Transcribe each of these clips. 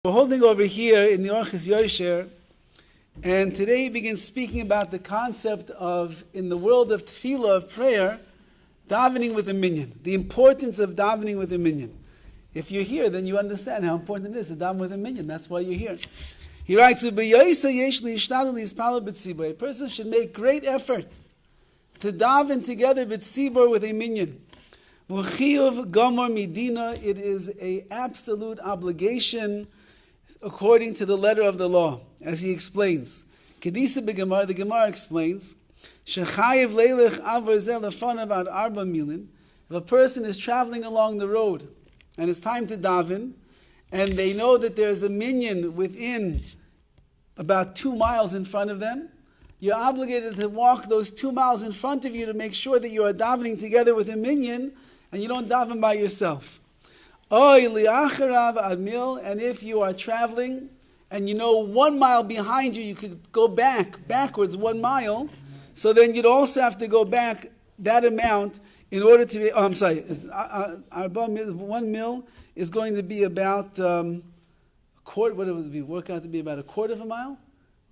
We're holding over here in the Orchos Yosher, and today he begins speaking about the concept of, in the world of TEFILLAH, of prayer, davening with a minyan, the importance of davening with a minyan. If you're here, then you understand how important it is to daven with a minyan. That's why you're here. He writes, a person should make great effort to daven together with tzibur, with a minyan. It is an absolute obligation according to the letter of the law, as he explains. Kedisa b'Gemara, the Gemara explains, Shechayev leilech avar zeh lefanav ad arba milin. If a person is traveling along the road and it's time to daven, and they know that there's a minyan within about 2 miles in front of them, you're obligated to walk those 2 miles in front of you to make sure that you are davening together with a minyan and you don't daven by yourself. And if you are traveling and you know 1 mile behind you, you could go backwards 1 mile, so then you'd also have to go back that amount in order to be, 1 mil is going to be about a quarter, what would it be, work out to be about a quarter of a mile?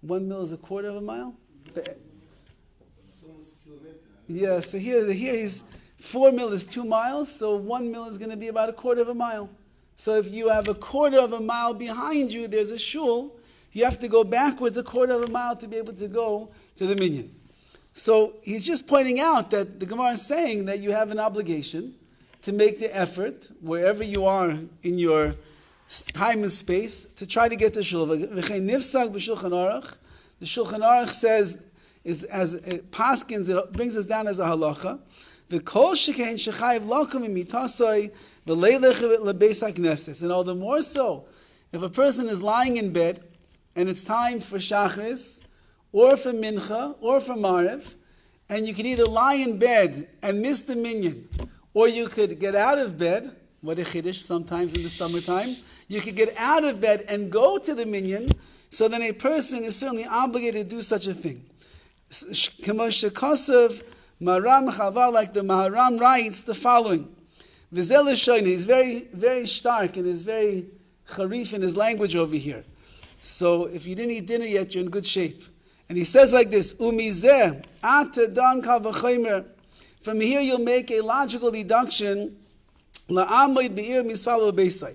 1 mil is a quarter of a mile? It's almost a kilometer. Yeah, so here he's, 4 mil is 2 miles, so 1 mil is going to be about a quarter of a mile. So if you have a quarter of a mile behind you, there's a shul, you have to go backwards a quarter of a mile to be able to go to the minyan. So he's just pointing out that the Gemara is saying that you have an obligation to make the effort, wherever you are in your time and space, to try to get to shul. The Shulchan Aruch says, as it paskins, it brings us down as a halacha, and all the more so, if a person is lying in bed and it's time for shachris, or for mincha, or for mariv, and you can either lie in bed and miss the minyan, or you could get out of bed, what a chiddush sometimes in the summertime, you could get out of bed and go to the minyan, so then a person is certainly obligated to do such a thing. Maharam Chaval, like the Maharam writes the following. Vizel Shoyne, he's very, very stark and is very charif in his language over here. So if you didn't eat dinner yet, you're in good shape. And he says like this, Umizeh, Atadan Kal V'chomer. From here you'll make a logical deduction. La'amoid be'ir mispalo b'beisai.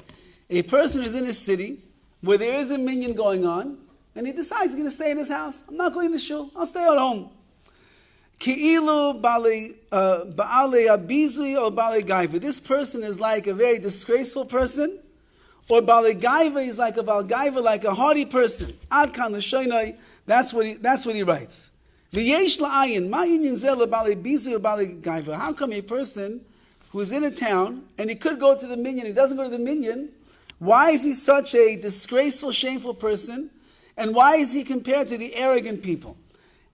A person who's in a city where there is a minyan going on, and he decides he's going to stay in his house. I'm not going to shul, I'll stay at home. Ki'ilu ba'alei abizui or ba'alei gaiva. This person is like a very disgraceful person, or ba'alei gaiva is like a ba'al gaiva, like a haughty person. Ad kan l'shoinai. That's what he writes. V'yesh la'ayin ma'inyin zeh ba'alei bizui or ba'alei gaiva. How come a person who is in a town and he could go to the minyan, he doesn't go to the minyan? Why is he such a disgraceful, shameful person? And why is he compared to the arrogant people?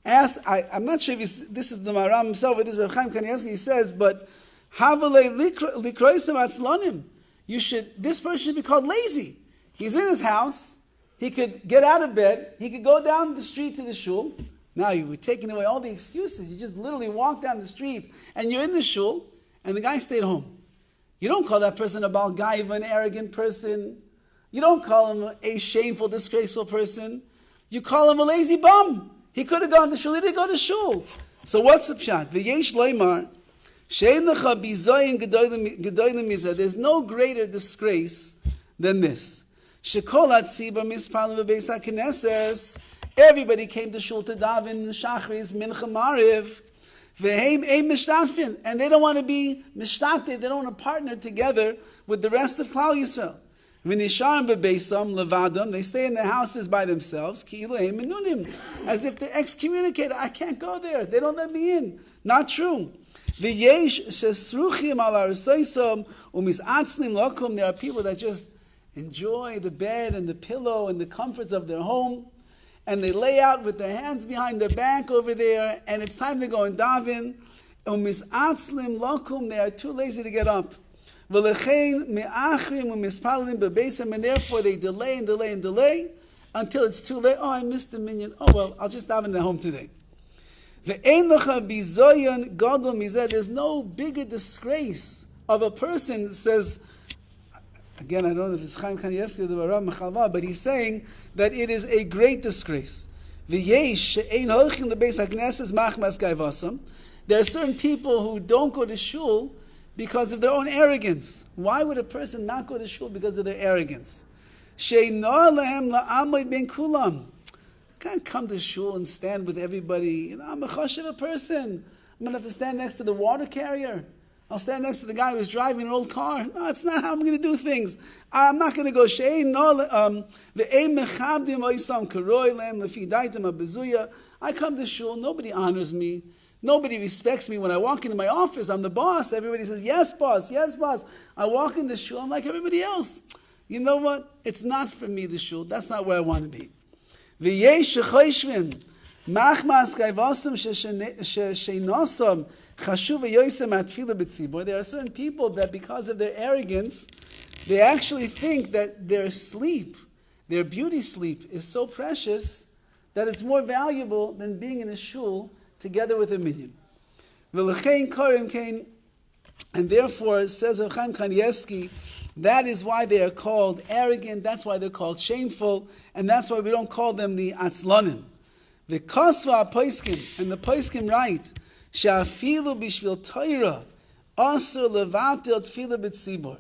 I'm not sure if this is the Maharam himself, or this is Rav Chaim Kanievsky, he says, but this person should be called lazy. He's in his house, he could get out of bed, he could go down the street to the shul. Now you're taking away all the excuses. You just literally walk down the street and you're in the shul, and the guy stayed home. You don't call that person a Baal Gaiva, an arrogant person. You don't call him a shameful, disgraceful person. You call him a lazy bum. He could have gone to shul, he didn't go to shul. So what's the pshat? V'yesh loymar, she'en lecha bizoyin gedolim mizeh. There's no greater disgrace than this. Shekol hatzibur mispalim b'beis haKnesses. Everybody came to shul to daven, shachris, mincha, mariv. V'heim ein mishtafin. And they don't want to be mishtatev, they don't want to partner together with the rest of Klal Yisrael. They stay in their houses by themselves, as if they're excommunicated. I can't go there. They don't let me in. Not true. There are people that just enjoy the bed and the pillow and the comforts of their home, and they lay out with their hands behind their back over there, and it's time to go and daven. They are too lazy to get up. And therefore they delay until it's too late. Oh, I missed the minyan. Oh well, I'll just daven at home today. There's no bigger disgrace of a person that says, Again, I don't know if it's Chaim Kanievsky or the Rav Mechalva, but he's saying that it is a great disgrace. There are certain people who don't go to shul because of their own arrogance. Why would a person not go to shul because of their arrogance? Can't come to shul and stand with everybody. I'm a chashuv person. I'm going to have to stand next to the water carrier. I'll stand next to the guy who's driving an old car. No, it's not how I'm going to do things. I'm not going to go. I come to shul. Nobody honors me. Nobody respects me. When I walk into my office, I'm the boss. Everybody says, yes, boss, yes, boss. I walk into shul, I'm like everybody else. You know what? It's not for me, the shul. That's not where I want to be. There are certain people that because of their arrogance, they actually think that their sleep, their beauty sleep, is so precious that it's more valuable than being in a shul together with a minyan. And therefore, says Rav Chaim Kanievsky, that is why they are called arrogant, that's why they're called shameful, and that's why we don't call them the atzlanim. The kasva poiskim, and the poiskim write, she'afilu bishvil Torah, asur levatel tefillah b'tzibur.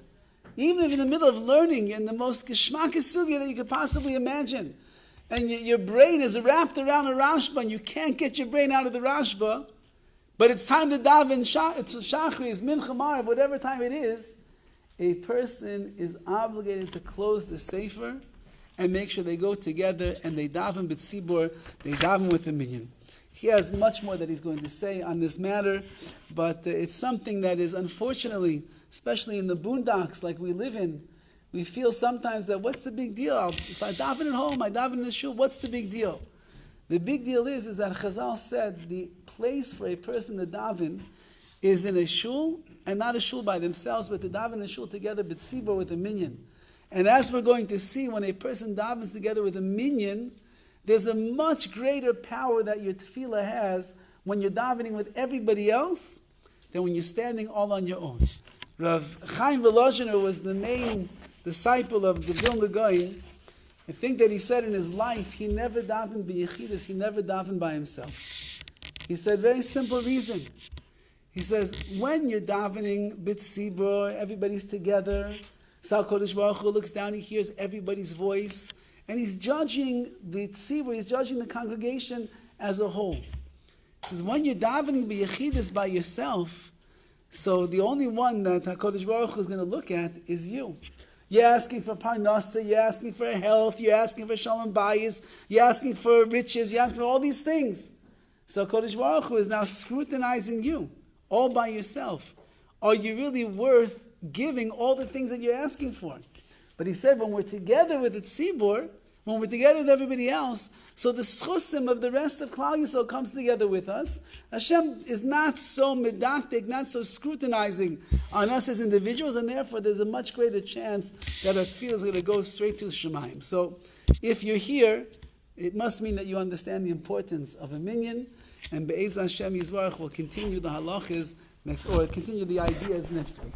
Even if in the middle of learning, you're in the most geschmackes sugya that you could possibly imagine, and your brain is wrapped around a rashba, and you can't get your brain out of the rashba, but it's time to daven shachris, mincha marav, whatever time it is, a person is obligated to close the sefer and make sure they go together and they daven b'tzibur, they daven with the minyan. He has much more that he's going to say on this matter, but it's something that is unfortunately, especially in the boondocks like we live in, we feel sometimes that what's the big deal? If I daven at home, I daven in the shul, what's the big deal? The big deal is that Chazal said the place for a person to daven is in a shul, and not a shul by themselves, but to daven a shul together, b'tzibur with a minyan. And as we're going to see, when a person davens together with a minyan, there's a much greater power that your tefillah has when you're davening with everybody else than when you're standing all on your own. Rav Chaim Volozhiner was the main disciple of the Vilna Gaon. I think that he said in his life, he never davened b'yechidus, he never davened by himself. He said, very simple reason. He says, when you're davening b'tzibur, everybody's together, Sal Kodesh Baruch Hu looks down, he hears everybody's voice, and he's judging the tzibur, he's judging the congregation as a whole. He says, when you're davening b'yechidus by yourself, so the only one that HaKadosh Baruch Hu is going to look at is you. You're asking for parnasa, you're asking for health, you're asking for shalom bayis, you're asking for riches, you're asking for all these things. So HaKadosh Baruch Hu is now scrutinizing you, all by yourself. Are you really worth giving all the things that you're asking for? But he said, when we're together with the tzibur, when we're together with everybody else, so the schusim of the rest of Klal Yisrael comes together with us. Hashem is not so medactic, not so scrutinizing on us as individuals, and therefore there's a much greater chance that our tefillah is going to go straight to Shemaim. So if you're here, it must mean that you understand the importance of a minyan, and Be'ez Hashem Yisbarach will continue the halachas next, or continue the ideas next week.